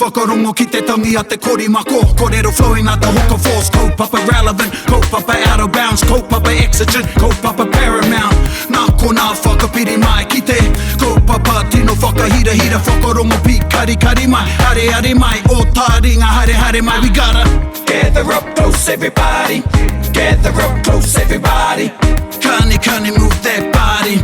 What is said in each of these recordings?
whakarongo ki te tangi a te korimako. Kōrero flowing out the hook of force. Kaupapa relevant, kaupapa out of bounds, kaupapa exigent, kaupapa paramount. Nā ko nā whakapiri mai ki te kaupapa tino whakahira hira whakarongo pi kari kari mai. Hare hare mai, o Taringa hare hare mai. We gotta gather up close everybody, gather up close everybody. Kani move that body,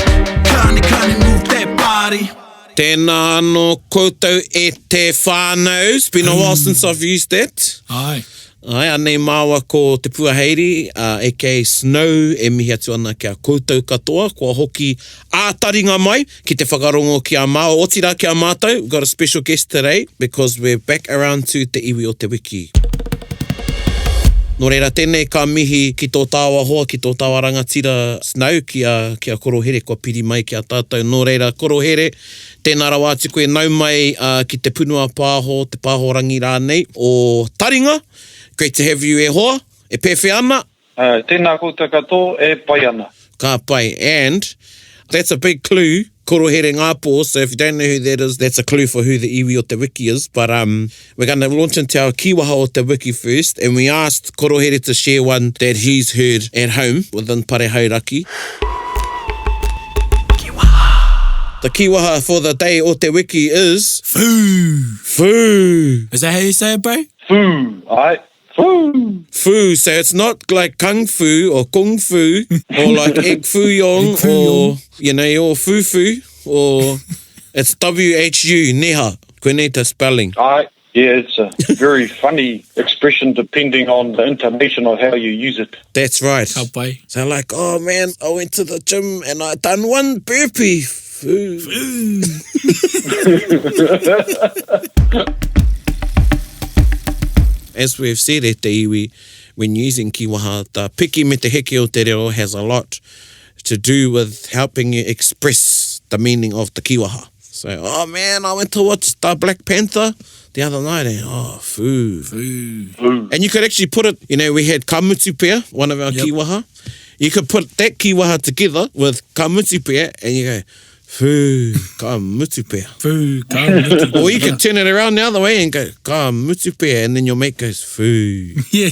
kani move that body. Tēnā anō koutou e te whānau. It's been a while since I've used that. Ai. Ai, anei māua ko te puaheiri, aka Snow, e mihi atu ana kia koutou katoa, kua hoki a Taringa mai, ki te whakarongo ki a māua. Otira ki a mātou, we've got a special guest today, because we're back around to te iwi o te wiki. Nō reira, tēnei ka mihi ki tō tāua hoa, ki tō tāua rangatira Snow, ki a Korohere, kua piri mai ki a tātou. Nō reira, Korohere, tēnā rawa atu koe nau mai ki te punua pāho, te pāho rangi rānei o Taringa. Great to have you e hoa, e pewhi ana. Tēnā koutou katoa, e pai ana. Ka pai, and that's a big clue, Korohere Ngāpō, so if you don't know who that is, that's a clue for who the iwi o te wiki is. But we're going to launch into our kīwaha o te wiki first, and we asked Korohere to share one that he's heard at home within Parehauraki. Kīwaha. The kīwaha for the day o te wiki is... Foo. Foo. Is that how you say it, bro? Foo, ai. Foo. Foo, so it's not like kung fu or kung fu or like egg foo yong or, you know, or foo foo, or it's W-H-U, neha, koe spelling. Ai, yeah, it's a very funny expression depending on the intonation of how you use it. That's right. Ka pai. So like, oh man, I went to the gym and I done one burpee. Foo. As we've said at te iwi, when using kīwaha, the piki me te heke o te reo has a lot to do with helping you express the meaning of the kīwaha. So, oh man, I went to watch the Black Panther the other night and, oh, foo. Foo. And you could actually put it, you know, we had ka mutupea, one of our kīwaha. You could put that kīwaha together with ka mutupea and you go, foo, ka mutupea. Foo, ka mutupea. Or you can turn it around the other way and go, ka mutupea, and then your mate goes, foo. Yeah.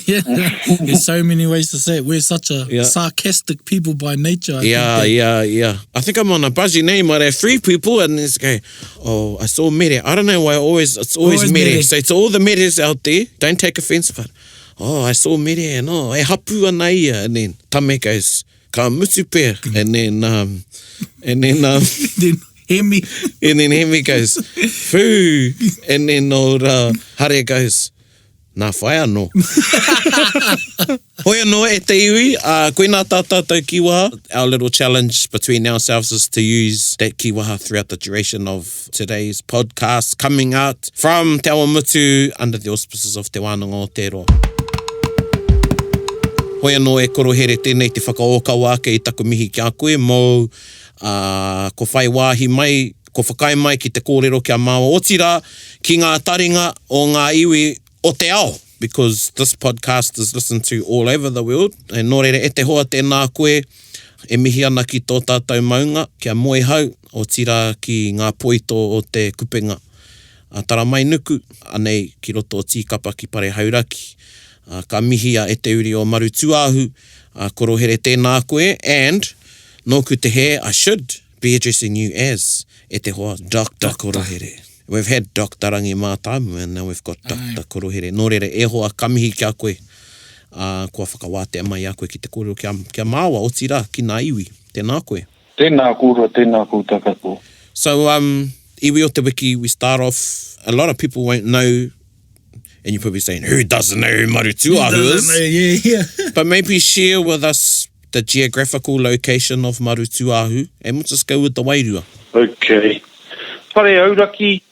There's so many ways to say it. We're such a sarcastic people by nature. Yeah. I think I'm on a buzzy name where there are 3 people and it's go, oh, I saw mere. I don't know why it's always mere. So it's all the meres out there. Don't take offense, but, oh, I saw mere and oh, e hapu ana ia. And then tame goes, ka mutupea. And then then Hemi. And then Hemi goes, foo. And then Hare goes, nā whai anō. Hoi anō e te iwi, koe nā tātou kīwaha. Our little challenge between ourselves is to use that kīwaha throughout the duration of today's podcast, coming out from Te Awa Mutu under the auspices of Te Wānanga o Te Roa. Hoi anō e Korohere tēnei te whakaokawa ke I taku mihi ki a koe mō ko whai wāhi mai, ko whakai mai ki te kōrero ki a māua otira ki ngā taringa o ngā iwi o te ao, because this podcast is listened to all over the world. E nō reira e te hoa tēnā koe, e mihi ana ki tō tātou maunga, kia moe hau, o tira ki ngā poito o te kupenga. Tara mai nuku, anei ki roto o tīkapa ki Parehauraki. Ka mihi a e te uri o Maru-Tuahu, Korohere tēnā koe, and nōku te he, I should be addressing you as e te hoa Dr. Korohere. We've had Dr. Rangi Mātamu, and now we've got Dr. Korohere. Nō reira e hoa ka mihi kia koe, kua whakawātea mai a koe ki te kōrero kia māua o tira ki ngā iwi. Tēnā koe. Tēnā kōrua, tēnā koutou katoa. So, iwi o te wiki, we start off, a lot of people won't know. And you're probably saying, who doesn't know who Maru-Tuahu is? Yeah. But maybe share with us the geographical location of Maru-Tuahu, and we'll just go with the wairua. Okay. Parehauraki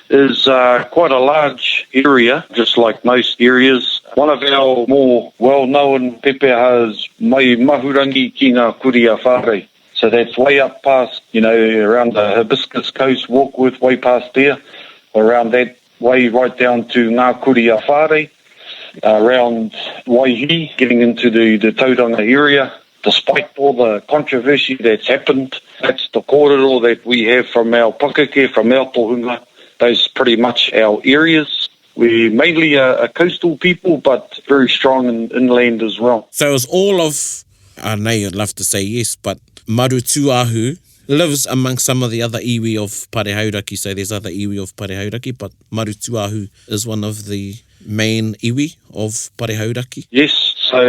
is quite a large area, just like most areas. One of our more well-known pepehas is mai mahurangi ki ngā kuria whare. So that's way up past, around the Hibiscus Coast, Warkworth, way past there, around that way right down to ngā kuria whare, around Waihi, getting into the Tauranga area. Despite all the controversy that's happened, that's the kōrero that we have from our pakeke, from our tohunga, Those are pretty much our areas. We're mainly a coastal people, but very strong in inland as well. So it's all of, I know you'd love to say yes, but Maru-Tuahu lives among some of the other iwi of Parehauraki. So there's other iwi of Parehauraki, but Maru-Tuahu is one of the main iwi of Parehauraki. Yes, so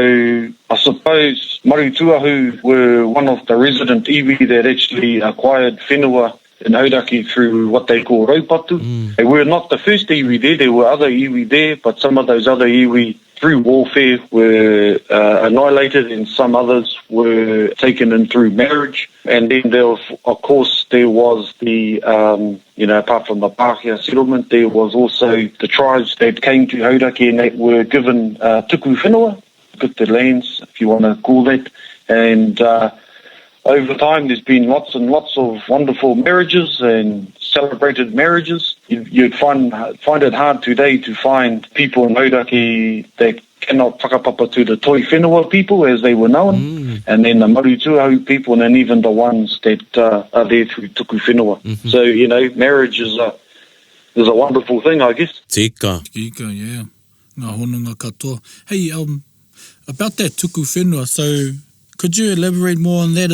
I suppose Maru-Tuahu were one of the resident iwi that actually acquired whenua in Hauraki through what they call raupatu. They were not the first iwi there were other iwi there, but some of those other iwi through warfare were annihilated, and some others were taken in through marriage. And then there was the, apart from the Pākehā settlement, there was also the tribes that came to Hauraki and that were given tuku whenua, gifted lands, if you want to call that. And over time, there's been lots and lots of wonderful marriages and celebrated marriages. You'd find it hard today to find people in Hauraki that cannot whakapapa to the toi whenua people as they were known, and then the Maru-Tuahu people, and then even the ones that are there through tuku whenua. So, marriage is a wonderful thing, I guess. Tika, yeah. Ngā hononga katoa. Hey, about that tuku whenua, so could you elaborate more on that?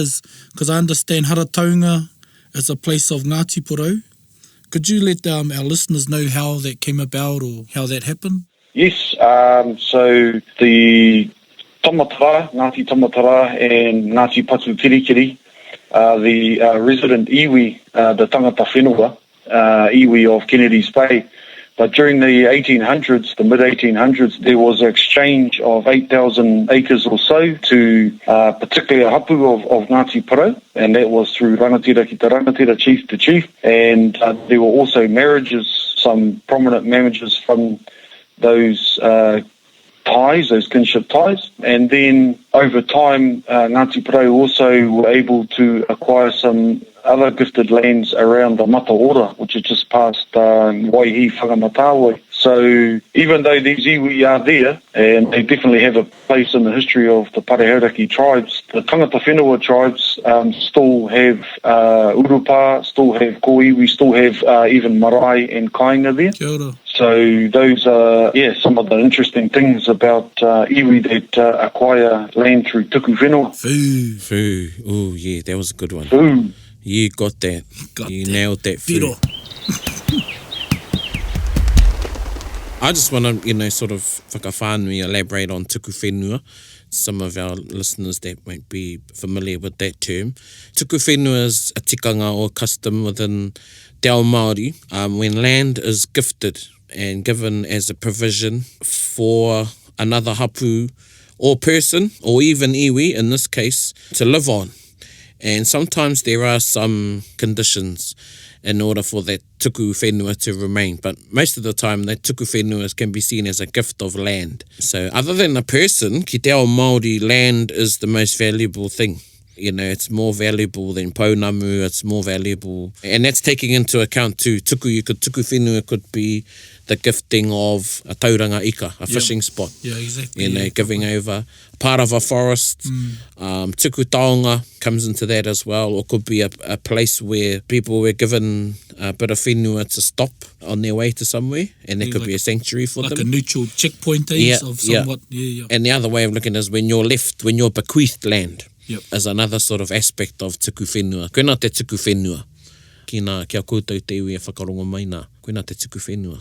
Because I understand Harataunga is a place of Ngāti Porou. Could you let our listeners know how that came about or how that happened? Yes, so the Tamatara, Ngāti Tamatara and Ngāti Patu Kirikiri are the resident iwi, the tangata whenua, iwi of Kennedy's Bay. But during the 1800s, the mid-1800s, there was an exchange of 8,000 acres or so to particularly a hapu of Ngāti Porou, and that was through rangatira ki te rangatira, chief to chief. And there were also marriages, some prominent marriages from those ties, those kinship ties. And then over time, Ngāti Porou also were able to acquire some other gifted lands around the Mata Ora, which is just past Waihi Whakamatawai. So even though these iwi are there, and they definitely have a place in the history of the Parehauraki tribes, the tangata whenua tribes still have urupa, still have kōiwi, still have even marae and kāinga there. Kia ora. So those are, some of the interesting things about iwi that acquire land through tuku whenua. Fu. Oh, yeah, that was a good one. Fu. You got that. You nailed that. Fu. I just want to, sort of whakawhānui, elaborate on tuku whenua. Some of our listeners that won't be familiar with that term. Tuku whenua is a tikanga or custom within te ao Māori when land is gifted and given as a provision for another hapu or person, or even iwi in this case, to live on. And sometimes there are some conditions in order for that tuku whenua to remain. But most of the time, that tuku whenua can be seen as a gift of land. So other than a person, ki te ao Māori, land is the most valuable thing. It's more valuable than pounamu, it's more valuable. And that's taking into account too, tuku whenua could be the gifting of a tauranga ika, a fishing spot. Yeah, exactly. Giving over part of a forest. Tuku taonga comes into that as well, or could be a place where people were given a bit of whenua to stop on their way to somewhere, and there could be a sanctuary for them. Like a neutral checkpoint of somewhat. Yeah. And the other way of looking is when you're bequeathed land. Yep. As another sort of aspect of tuku whenua. Koina te tuku whenua. Kia koutou te iwi e whakarongo mai nā. Koina te tuku whenua.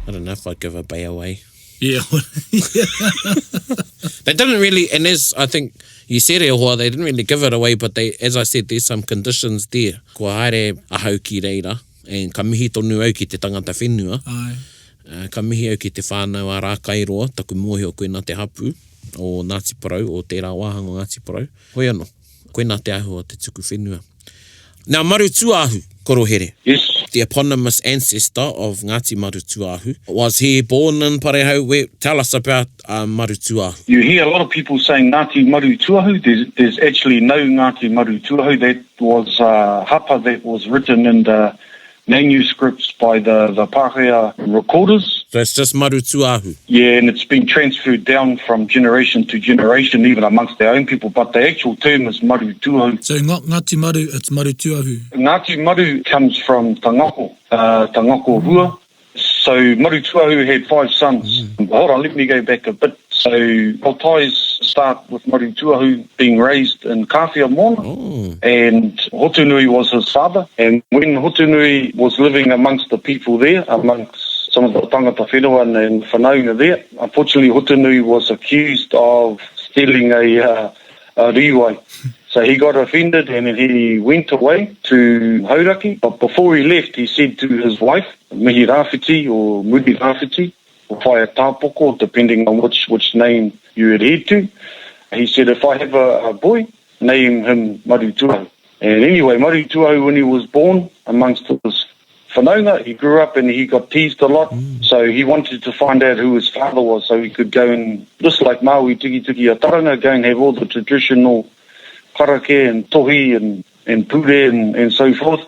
I don't know if I'd give a bay away. Yeah. They didn't really, and I think you said it, hoa, they didn't really give it away, but as I said, there's some conditions there. Kua haere ahau ki reira, and ka mihi tonu au ki te tangata whenua. Ai. Ka mihi au ki te whānau a rākairoa, taku mohi o koina te hapu, o Ngāti Porou, o tērā wāhanga o Ngāti Porou. Hoi anō, koina te ahu o te tuku whenua. Now, Maru-Tuahu, Korohere. Yes. The eponymous ancestor of Ngāti Maru-Tuahu. Was he born in Parehau? Tell us about Maru-Tuahu. You hear a lot of people saying Ngāti Maru-Tuahu. There's actually no Ngāti Maru-Tuahu. That was hapa that was written in the manuscripts by the Pākehā recorders. So it's just Maru-Tuahu. Yeah, and it's been transferred down from generation to generation, even amongst our own people. But the actual term is Maru-Tuahu. So Ngāti Maru, it's Maru-Tuahu. Ngāti Maru comes from Tangako Hua. So Maru-Tuahu had 5 sons. Hold on, let me go back a bit. So our ties start with Maru-Tuahu being raised in Kāwhia Moana, and Hotunui was his father. And when Hotunui was living amongst the people there, amongst some of the tangata whenua and whanaunga there, unfortunately Hotunui was accused of stealing a riwai. So he got offended and he went away to Hauraki. But before he left, he said to his wife, Mihi Rāwhiti or Muri Rāwhiti, or Whaia Tāpoko, depending on which name you adhere to. He said, if I have a boy, name him Maru-Tuahu. And anyway, Maru-Tuahu, when he was born amongst his whanaunga, he grew up and he got teased a lot. So he wanted to find out who his father was so he could go and, just like Maui Tiki a Taringa, go and have all the traditional karake and tohi and pure and so forth.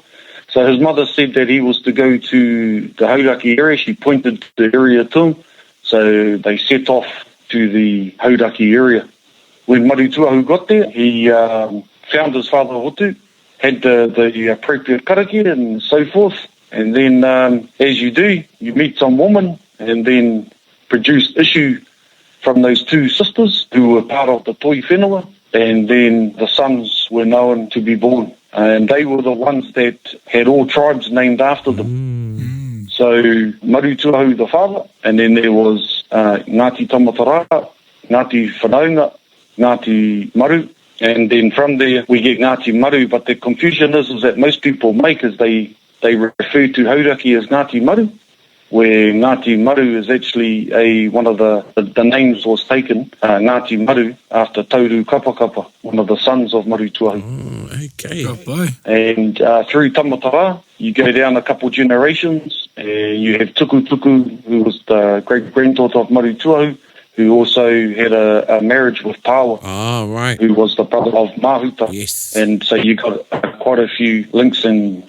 So his mother said that he was to go to the Hauraki area. She pointed the area to him. So they set off to the Hauraki area. When Maru-Tuahu got there, he found his father Hotu, had the appropriate karake and so forth. And then, as you do, you meet some woman and then produced issue from those 2 sisters who were part of the toi whenua. And then the sons were known to be born. And they were the ones that had all tribes named after them. So Maru-Tuahu the father, and then there was Ngāti Tamatara, Ngāti Whanaunga, Ngāti Maru, and then from there we get Ngāti Maru. But the confusion is that most people make is they refer to Hauraki as Ngāti Maru, where Ngāti Maru is actually one of the names was taken, Ngāti Maru, after Tauru Kapakapa, one of the sons of Maru-Tuahu. Okay. And through Tamatara, you go down a couple generations, and you have Tuku, who was the great-granddaughter of Maru-Tuahu, who also had a marriage with Pawa, right. who was the brother of Mahuta. Yes. And so you got quite a few links, and,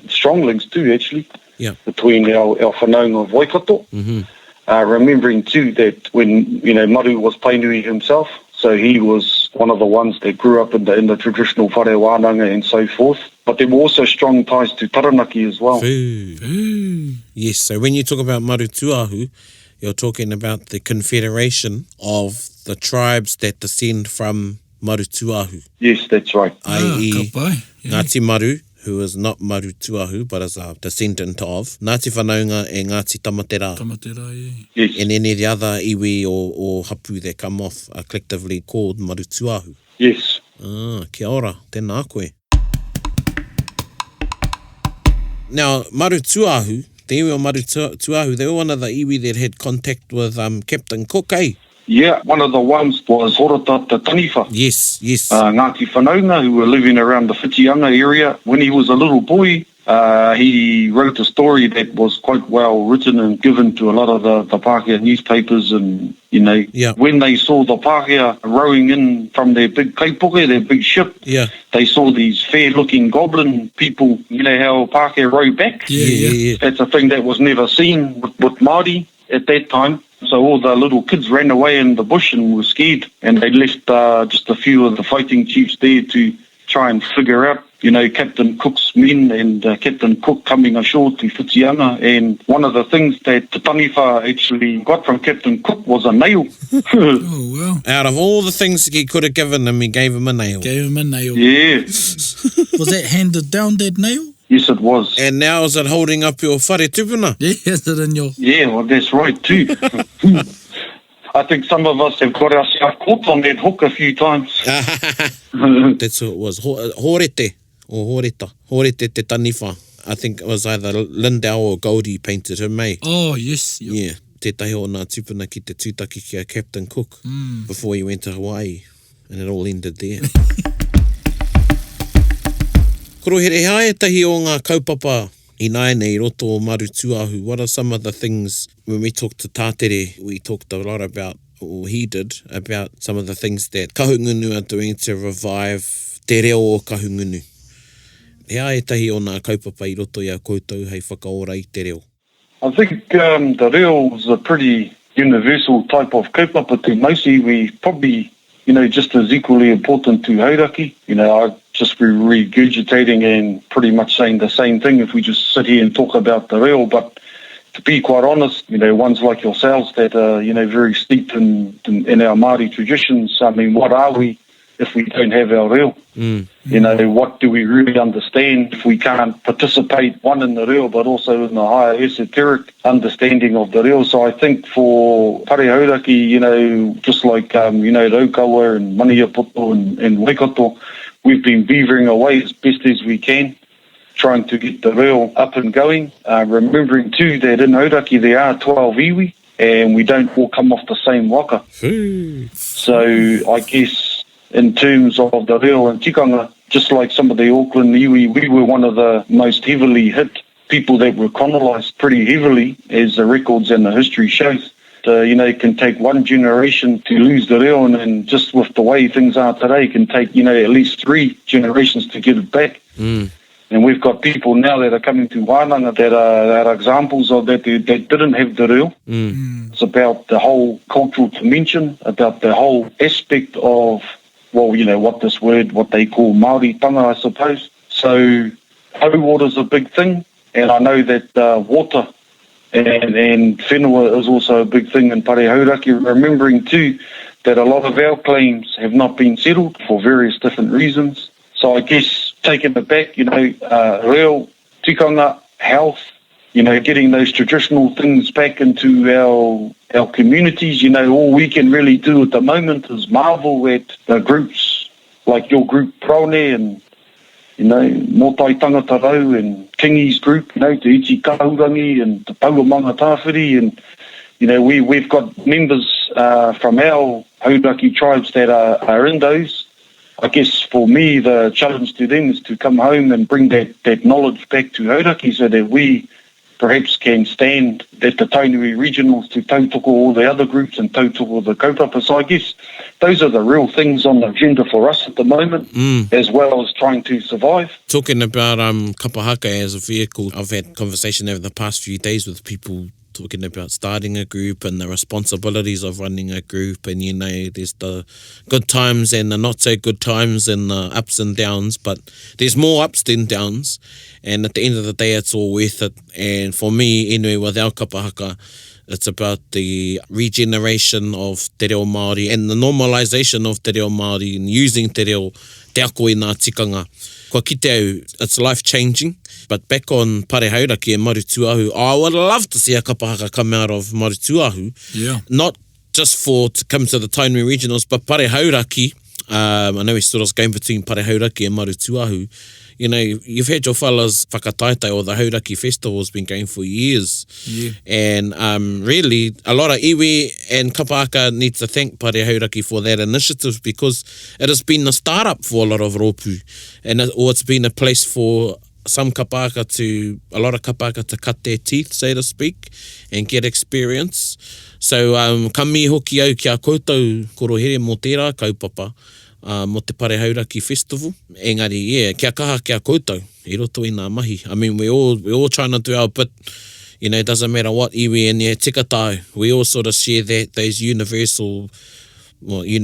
strong links too, actually. Yeah. Between our whanaunga of Waikato. Remembering too that when, Maru was Painui himself, so he was one of the ones that grew up in the traditional whare wānanga and so forth. But there were also strong ties to Taranaki as well. Yes, so when you talk about Maru-Tuahu, you're talking about the confederation of the tribes that descend from Maru-Tuahu. Yes, that's right. I.e. Ngāti Maru, who is not Maru-Tuahu, but is a descendant of Ngāti Whanaunga and Ngāti Tamatera. Yes. And any of the other iwi or hapu that come off are collectively called Maru-Tuahu. Yes. Kia ora, tēnā koe. Now, Maru-Tuahu, te iwi o Maru-Tuahu, they were one of the iwi that had contact with Captain Cook, eh? Yeah, one of the ones was Horota Te Taniwha. Yes. Ngāti Whanaunga, who were living around the Whitianga area. When he was a little boy, he wrote a story that was quite well written and given to a lot of the Pākehā newspapers. And, when they saw the Pākehā rowing in from their big kaipuke, their big ship, they saw these fair-looking goblin people, how Pākehā row back. Yeah. That's a thing that was never seen with Māori at that time. So all the little kids ran away in the bush and were scared, and they left just a few of the fighting chiefs there to try and figure out, Captain Cook's men and Captain Cook coming ashore to Whitianga. And one of the things that Te Taniwha actually got from Captain Cook was a nail. Oh, wow. Out of all the things he could have given him, he gave him a nail. Yeah. Was that handed down, that nail? Yes, it was. And now is it holding up your whare tupuna? Yeah, is it in your... Yeah, well, that's right too. I think some of us have got ourselves caught on that hook a few times. That's what it was. Horete or horeta. Horete Te Taniwha. I think it was either Lindau or Goldie painted him, eh? Oh, yes. Yeah. Tētahi o ngā tupuna ki te tūtaki ki a Captain Cook before he went to Hawaii. And it all ended there. Korohere, hae tahi o ngā kaupapa i naenei roto o Maru-Tuahu. What are some of the things, when we talked to Tātere, we talked a lot about, or he did, about some of the things that kahungunu are doing to revive te reo o kahungunu. Hea e tahi o nā kaupapa I roto I a koutou hei whakaora I te reo. I think the reo is a pretty universal type of kaupapa to mostly. We probably, just as equally important to hauraki. I'd just be regurgitating and pretty much saying the same thing if we just sit here and talk about the reo. But to be quite honest, ones like yourselves that are, very steeped in our Māori traditions, I mean, what are we if we don't have our reo? What do we really understand if we can't participate, one, in the reo, but also in the higher esoteric understanding of the reo? So I think for pare hauraki, just like, Raukawa and Maniapoto and Waikato, we've been beavering away as best as we can, trying to get the reo up and going. Remembering too that in hauraki there are 12 iwi, and we don't all come off the same waka. So I guess in terms of the reo and tikanga, just like some of the Auckland iwi, we were one of the most heavily hit people that were colonised pretty heavily, as the records and the history shows. It can take one generation to lose the reo, and just with the way things are today, it can take, at least 3 generations to get it back. And we've got people now that are coming to wānanga that are examples of that didn't have the reo. It's about the whole cultural dimension, about the whole aspect of, what they call Māori tanga, I suppose. So hau water's a big thing, and I know that water and whenua is also a big thing in pare hauraki, remembering too that a lot of our claims have not been settled for various different reasons. So I guess taking it back, reo, tikanga, health, getting those traditional things back into our communities. All we can really do at the moment is marvel at the groups like your group Praone and, Motai Tangata Rau and Kingi's group, Te Iti Kaurangi and Te Pauamanga Tāwhiri. And, we've got members from our hauraki tribes that are in those. I guess for me, the challenge to them is to come home and bring that knowledge back to hauraki so that we perhaps can stand at the Tainui regionals to tautoko all the other groups and tautoko the kaupapa. So I guess those are the real things on the agenda for us at the moment, as well as trying to survive. Talking about kapahaka as a vehicle, I've had conversation over the past few days with people talking about starting a group and the responsibilities of running a group, and there's the good times and the not so good times and the ups and downs, but there's more ups than downs, and at the end of the day it's all worth it. And for me anyway, with our kapahaka, it's about the regeneration of te reo Māori and the normalisation of te reo Māori and using te reo te ako i nā tikanga. Kua kite au, it's life-changing. But back on pare hauraki and Maru-Tuahu, I would love to see a kapahaka come out of Maru-Tuahu. Yeah. Not just to come to the Tainui regionals, but pare hauraki. I know we saw this game between pare hauraki and Maru-Tuahu. You've had your fellas whakataetai, or the Hauraki Festival has been going for years. Yeah. And really, a lot of iwi and kapahaka need to thank pare hauraki for that initiative, because it has been a start-up for a lot of rōpū. Or it's been a place for a lot of kapahaka to cut their teeth, so to speak, and get experience. So, ka mi hoki au ki a koutou korohere mō tērā kaupapa, mo te pare hauraki festival. Engari, kia kaha kia koutou, I roto I nā mahi. I mean, we're all trying to do our bit. It doesn't matter what iwi and tikatau. We all sort of share those universal I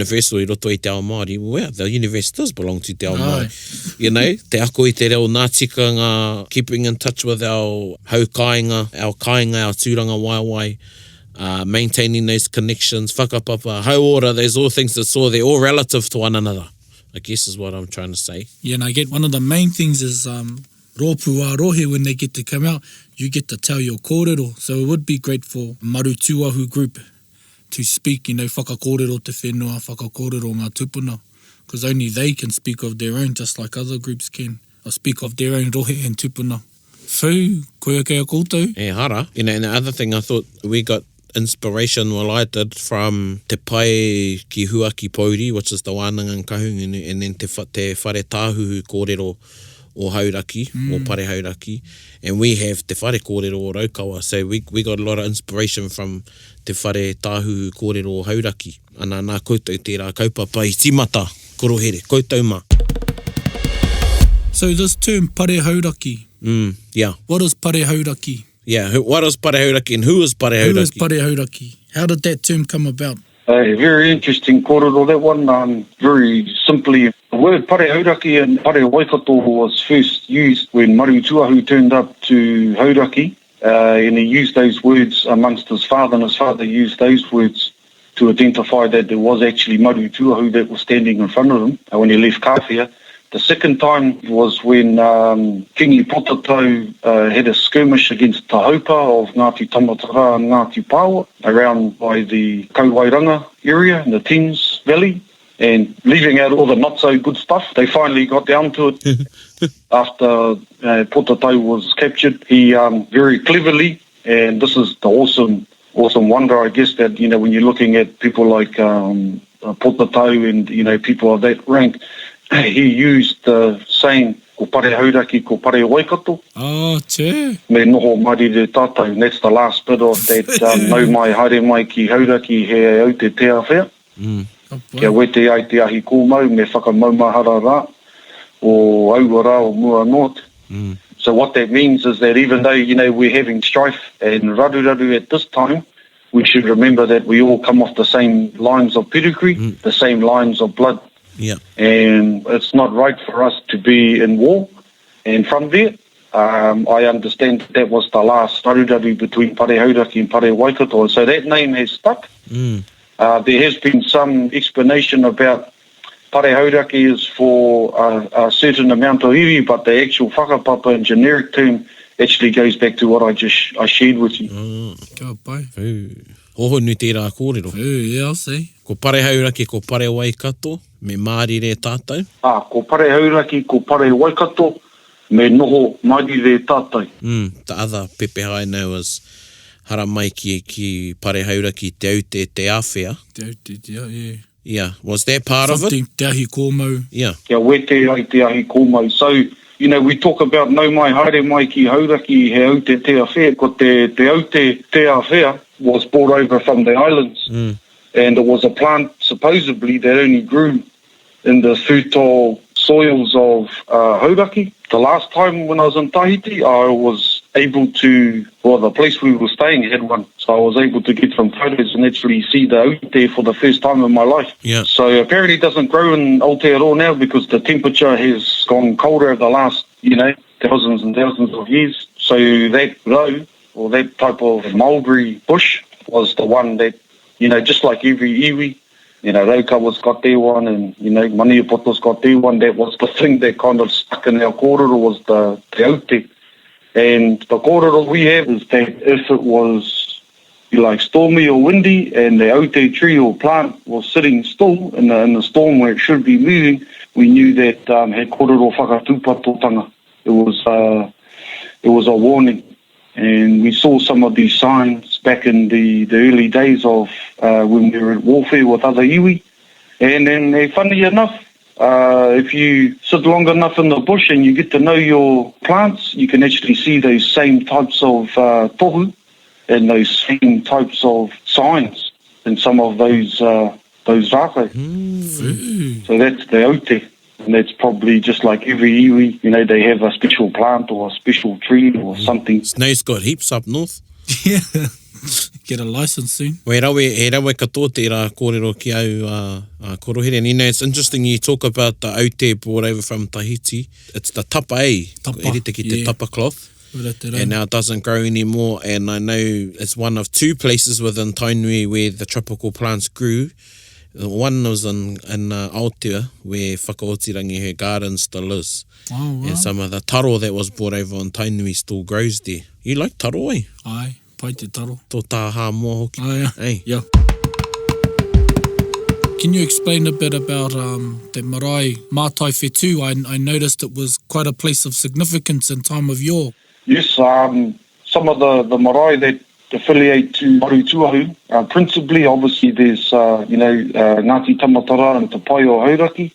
roto I te ao Māori. Well, the universe does belong to te ao Māori. Te ako I te reo nā tikanga, keeping in touch with our haukainga, our tūranga waiwai, maintaining those connections, whakapapa, hauora, there's all things that they're all relative to one another, I guess is what I'm trying to say. Yeah, and I get one of the main things is rōpū a rohe, when they get to come out, you get to tell your kōrero. So it would be great for Maru-Tuahu group to speak, whakakōrero te whenua, whakakōrero ngā tupuna, because only they can speak of their own, just like other groups can, or speak of their own rohe and tupuna. Whau, koe kea koutou. Hara. And the other thing I thought we got inspiration, I did, from te pai ki huaki Pauri, which is the wānanga and kahung, and then te whare tāhuhu kōrero o hauraki, or pare hauraki, and we have te whare kōrero o Raukawa, so we got a lot of inspiration from te whare tāhuhu kōrero o hauraki. Ana nā koutou tērā kaupapa I timata, korohere, koutou mā. So this term, pare hauraki, Yeah. what is pare hauraki? Yeah, what is pare hauraki and who is pare hauraki? Who is pare hauraki? How did that term come about? Very interesting kōrero, that one. Very simply, the word pare hauraki and pare waikato was first used when Maru-Tuahu turned up to Hauraki, and he used those words amongst his father, and his father used those words to identify that there was actually Maru-Tuahu that was standing in front of him when he left Kāwhia. The second time was when Kingi Potatau had a skirmish against Te Haupa of Ngāti Tamatara and Ngāti Pāua around by the Kauwairanga area in the Thames Valley, and leaving out all the not-so-good stuff. They finally got down to it after Potatau was captured. He very cleverly, and this is the awesome wonder, I guess, that, you know, when you're looking at people like Potatau and, you know, people of that rank, he used the saying, ko pare hauraki, ko pare waikato. Oh, te. Me noho mari re tātou, and that's the last bit of that, nau mai haere mai ki hauraki he au te te awhea. Kia wete ai te ahi kōmau, me whakamaumahara rā, o aua rā o mua not. So what that means is that even though, you know, we're having strife and raru at this time, we should remember that we all come off the same lines of pedigree, the same lines of blood. Yeah. And it's not right for us to be in war. And from there, I understand that was the last raru between pare hauraki and pare waikato. So that name has stuck. There has been some explanation about pare hauraki is for a certain amount of iwi, but the actual whakapapa and generic term actually goes back to what I shared with you. Ka pai. Hoho nui tērā kōrero. Yeah, I'll say. Ko pare hauraki, ko pare waikato, me māri re tātou. Ko pare hauraki, ko pare waikato, me noho māri re tātou. The other pepe hai now is hara mai ki pare hauraki te aute te awhea. Te aute, yeah. Yeah, was that part of it? Something te ahi kōmau. Yeah. Kia wete ai te ahi kōmau. So, you know, we talk about nau mai haere mai ki hauraki he aute te awhea, ko te aute te awhea was brought over from the islands. And it was a plant, supposedly, that only grew in the fertile soils of Hauraki. The last time when I was in Tahiti, I was able to, well, the place we were staying had one. So I was able to get some photos and actually see the oat there for the first time in my life. Yeah. So apparently it doesn't grow in Aotearoa now because the temperature has gone colder over the last, you know, thousands and thousands of years. So that row, or that type of mulberry bush, was the one that, you know, just like every iwi, you know, Raukawa's got their one, and, you know, Maniapoto's got their one. That was the thing that kind of stuck in our kōrero, was the aute. And the kōrero we have is that if it was, like, stormy or windy, and the aute tree or plant was sitting still in the storm where it should be moving, we knew that he kōrero whakatūpatotanga. It was a warning. And we saw some of these signs back in the early days of when we were at warfare with other iwi. And then, funny enough, if you sit long enough in the bush and you get to know your plants, you can actually see those same types of tohu and those same types of signs in some of those rākau. So that's the aute. And that's probably just like every iwi, you know, they have a special plant or a special tree or something. Snow's got heaps up north. Yeah. Get a license soon. He rawe katoa tērā kōrero ki au Korohere. And, you know, it's interesting you talk about the aute brought over from Tahiti. It's the tapa, Tapa, Eritiki te tapa cloth. And now it doesn't grow anymore. And I know it's one of two places within Tainui where the tropical plants grew. One was in Aotea, where whakaotirangi her garden still is. Oh, wow. And some of the taro that was brought over on Tainui still grows there. You like taro, eh? Ai, pai te taro. Tō tāha mua hoki. Ai, Hey. yeah. Can you explain a bit about the marae mātai whetū? I noticed it was quite a place of significance in time of yore. Yes, some of the marae that affiliate to Maru-Tuahu. Principally, obviously, there's, Ngāti Tamatara and Te Pai o Hauraki.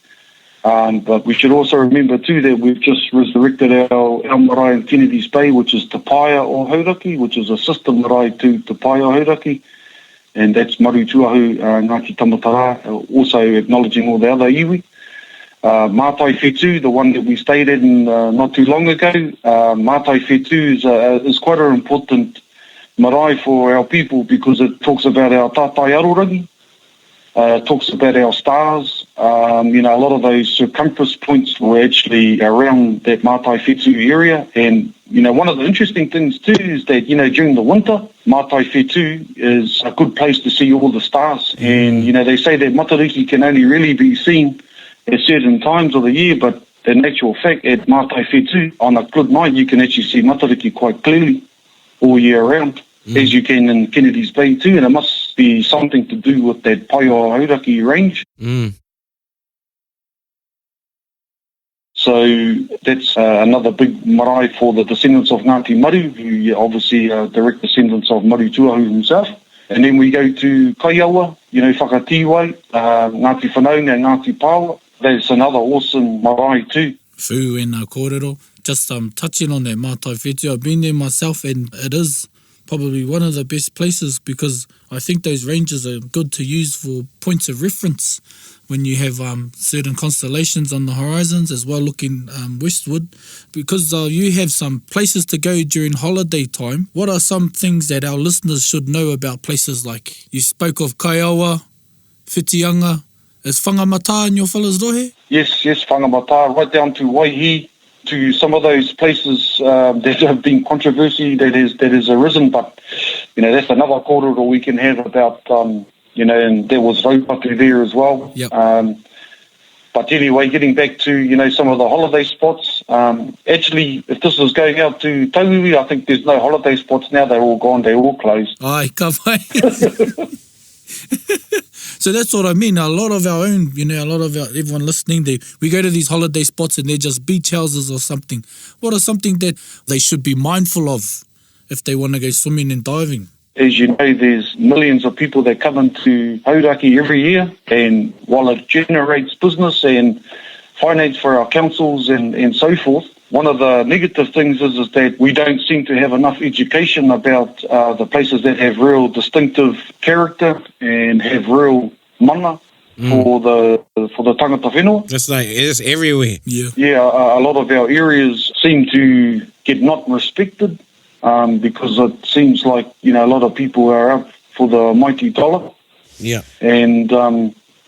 But we should also remember, too, that we've just resurrected our marae in Kennedy's Bay, which is Te Pai o Hauraki, which is a sister marae to Te Pai o Hauraki. And that's Maru-Tuahu, Ngāti Tamatara, also acknowledging all the other iwi. Mātai Whetū, the one that we stayed in not too long ago. Mātai Whetū is quite an important marae for our people because it talks about our tātai arorangi. It talks about our stars. A lot of those circumference points were actually around that Mātai Whetū area. And, one of the interesting things too is that, during the winter, Mātai Whetū is a good place to see all the stars. And, they say that matariki can only really be seen at certain times of the year, but in actual fact, at Mātai Whetū, on a good night, you can actually see matariki quite clearly all year round, as you can in Kennedy's Bay too, and it must be something to do with that Paioa Hauraki range. So that's another big marae for the descendants of Ngāti Maru, who obviously are direct descendants of Maru-Tuahu himself. And then we go to Kaiawa, Whakatiwai, Ngāti Whanaunga, Ngāti Pāwa. That's another awesome marae too. Fu e nā kōrero. Just touching on that Mātai Whetū, I've been there myself and it is probably one of the best places because I think those ranges are good to use for points of reference when you have certain constellations on the horizons as well looking westward. Because you have some places to go during holiday time, what are some things that our listeners should know about places like, you spoke of Kaiawa, Whitianga, is whangamata in your fellas rohe? Yes, whangamata, right down to Waihi, to some of those places that have been controversy that has arisen, but that's another kōrero we can have about and there was raupatu there as well. Yep. But anyway, getting back to some of the holiday spots. Actually, if this was going out to Tauiwi, I think there's no holiday spots now. They're all gone. They're all closed. Ai, ka whai. So that's what I mean. A lot of our own, everyone listening, we go to these holiday spots and they're just beach houses or something. What are something that they should be mindful of if they want to go swimming and diving? As you know, there's millions of people that come into Hauraki every year, and while it generates business and finance for our councils and so forth, one of the negative things is that we don't seem to have enough education about the places that have real distinctive character and have real mana for the tangata whenua. It's everywhere. Yeah. A lot of our areas seem to get not respected because it seems like a lot of people are up for the mighty dollar. Yeah. And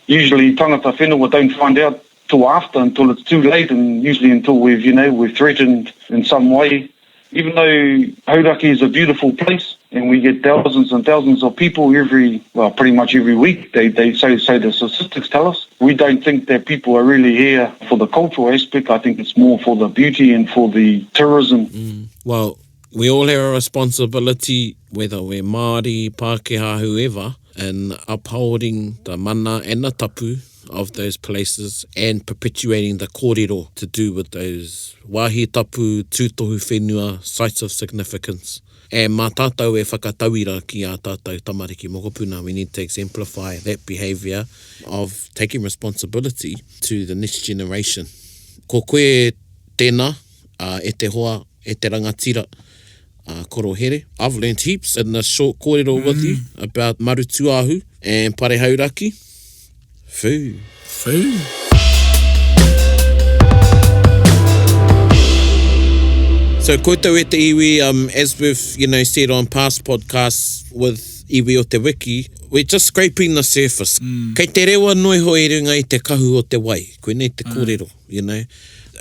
usually tangata whenua don't find out until it's too late, and usually until we've threatened in some way. Even though Hauraki is a beautiful place and we get thousands and thousands of people pretty much every week, they say the statistics tell us, we don't think that people are really here for the cultural aspect. I think it's more for the beauty and for the tourism. Well, we all have a responsibility, whether we're Māori, Pākehā, whoever, in upholding the mana and the tapu of those places and perpetuating the kōrero to do with those wāhi tapu, tūtohu whenua, sites of significance. And mā tātou e whakatauira ki a tātou tamariki mokopuna. We need to exemplify that behaviour of taking responsibility to the next generation. Ko koe tēnā, e te hoa, e te rangatira, Korohere. I've learned heaps in this short kōrero with you about Maru-Tuahu and Pare Hauraki. Fu. So koutou e te iwi, as we've said on past podcasts with iwi o te wiki, we're just scraping the surface. Kei te rewa noi hoi runga I te kahu o te wai, koe nei te kōrero,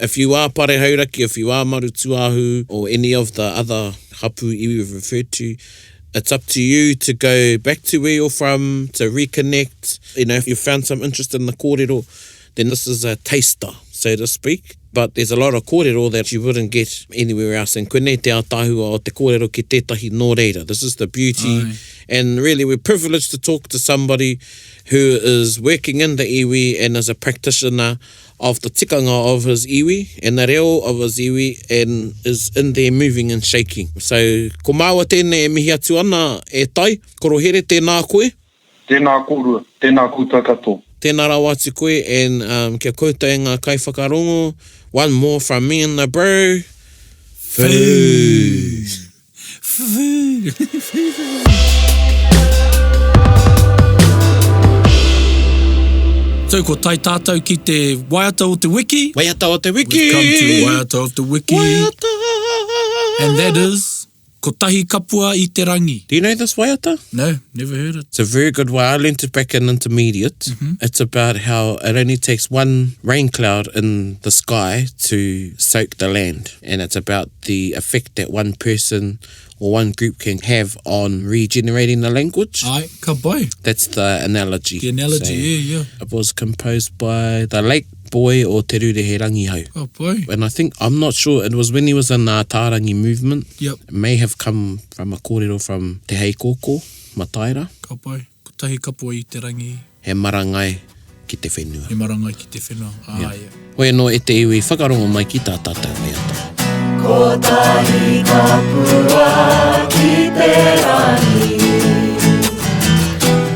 If you are Pare Hauraki, if you are Maru-Tuahu or any of the other hapu iwi we've referred to, it's up to you to go back to where you're from, to reconnect. If you found some interest in the kōrero, then this is a taster, so to speak. But there's a lot of kōrero that you wouldn't get anywhere else. And koe nei te ātahua o te kōrero ki tētahi nō reira. This is the beauty. Aye. And really, we're privileged to talk to somebody who is working in the iwi and is a practitioner of the tikanga of his iwi and the reo of his iwi and is in there moving and shaking. So, ko māua tēnei e mihi atu ana e tai, Korohere, tēnā koe? Tēnā kōrua, tēnā koutou katoa. Tēnā rau atu koe, and kia koutou e ngā kaiwhakarongo. One more from me and the bro. So, ko tai tātou ki te waiata o te wiki. Waiata o te wiki. We've come to waiata of the wiki. Waiata. And that is Kotahi Kapua I te rangi. Do you know this waiata? No, never heard it. It's a very good one. I learned it back in intermediate. It's about how it only takes one rain cloud in the sky to soak the land. And it's about the effect that one person or one group can have on regenerating the language. Ai, ka pai. That's the analogy. The analogy, So, yeah. It was composed by the late boy o Te Korohere Ngāpō. Ka pai. And I think, I'm not sure, it was when he was in the Taringa movement. Yep. It may have come from a kōrero from Te Heikoko, Mataira. Ka pai. Kotahi Kapua I te rangi. He marangai ki te whenua. He marangai ki te whenua. Ah, yeah. Hoi no e te iwi whakarongo mai ki tā tātou waiata. Kotahi Kapua ki te rangi,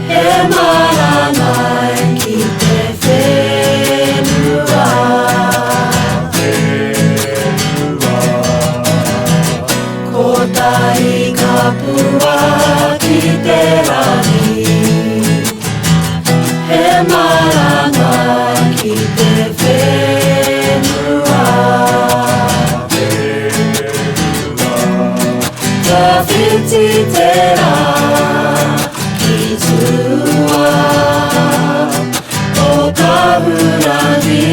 he marangai ki te whenua. Kotahi Kapua ki te rangi, he marangai ki te whenua. Ka whiti te rā ki tua o ka hurangi.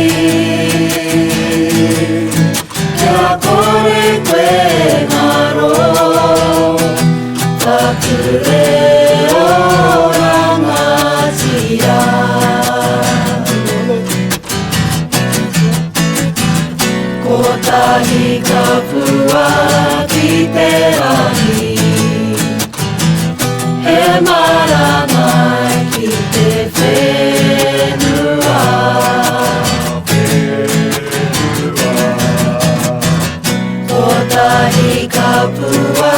Kia kore koe ngaro, ka kure o rangatira. Kotahi Kapua ki te rangi, he marangai ki te whenua. Kotahi Kapua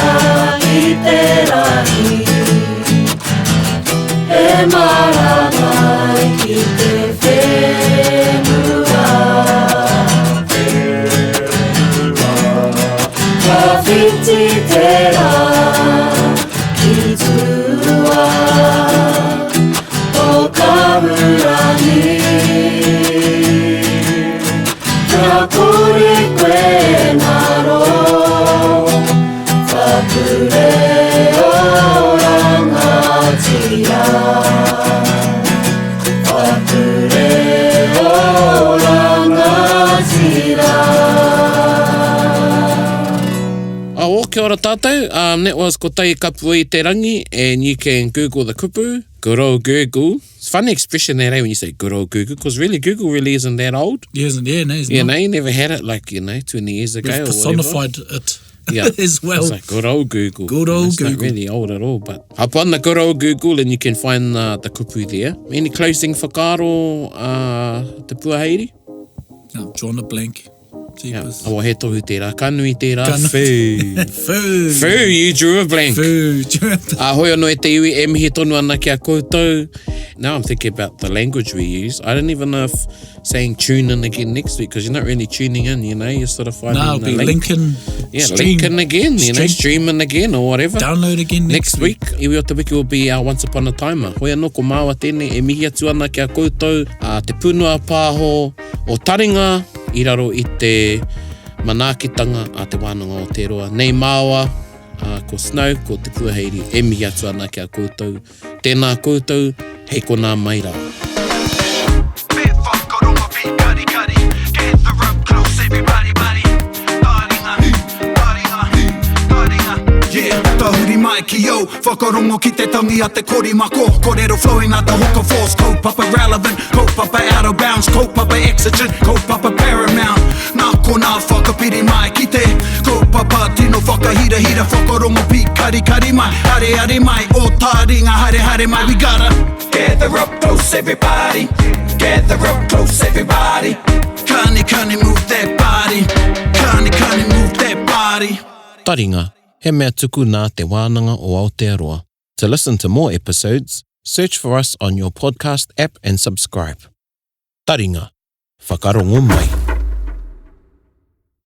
ki te rangi, he marangai ki te whenua. Ka whiti te rā ki tua o ka hurangi. Kia kore koe ngaro, whakure o rangatira. Whakure o rangatira. Oh, kia ora tātou. That was Kotahi Kapua I te rangi, and you can Google the kupu. Good old Google. It's a funny expression that, when you say good old Google, because really Google really isn't that old. He isn't, yeah, no, he's You not. know, you never had it like, 20 years ago We've or personified it as well. It's like good old Google. Good old It's not Google. really old at all, but hop on the good old Google and you can find the kupu there. Any closing whakaro te puaheiri? No, drawn a blank. Yeah. Jeepers. Awa he tohu tērā. Kanui tērā. Kanui. Fu. Fu. Fu, you drew a blank. Fu. Hoi anō e te iwi e mihi tonu ana ki a koutou. Now I'm thinking about the language we use. I don't even know if saying tune in again next week, because you're not really tuning in, you're sort of finding No, it'll the be link. linking. Yeah, stream. linking again, streaming again or whatever. Download again Next week, iwi o te wiki will be our Once Upon a Timer. Hoi anō ko māua tēnei e mihi atu ana ki a koutou te punua pāho o Taringa I raro I te manaakitanga a te wānanga o te roa. Nei māua, ko Snow, ko te puaheiri, e mihi atu ana ki a koutou. Tēnā koutou, hei kona mai rā. Bit whakaronga pi kari kari. Gather up close everybody buddy. Taringa, taringa, taringa. Yeah, tahuri mai ki o. Whakarongo ki te tangi a te korimako. Kōrero flowing at the hook of force. Kaupapa relevant, kaupapa out of bounds. Kaupapa exigent, kaupapa paramount. Nā ko nā whakapiri mai ki te kaupapa tino whakahira hira. Whakarongo pi kari kari mai. Hare hare mai, o Taringa hare hare mai. We gotta gather up close everybody. Gather up close everybody. Kani kani move that body. Kani kani move that body. Taringa, he mea tuku nā te wānanga o Aotearoa. To listen to more episodes, search for us on your podcast app and subscribe. Taringa, whakarongo mai.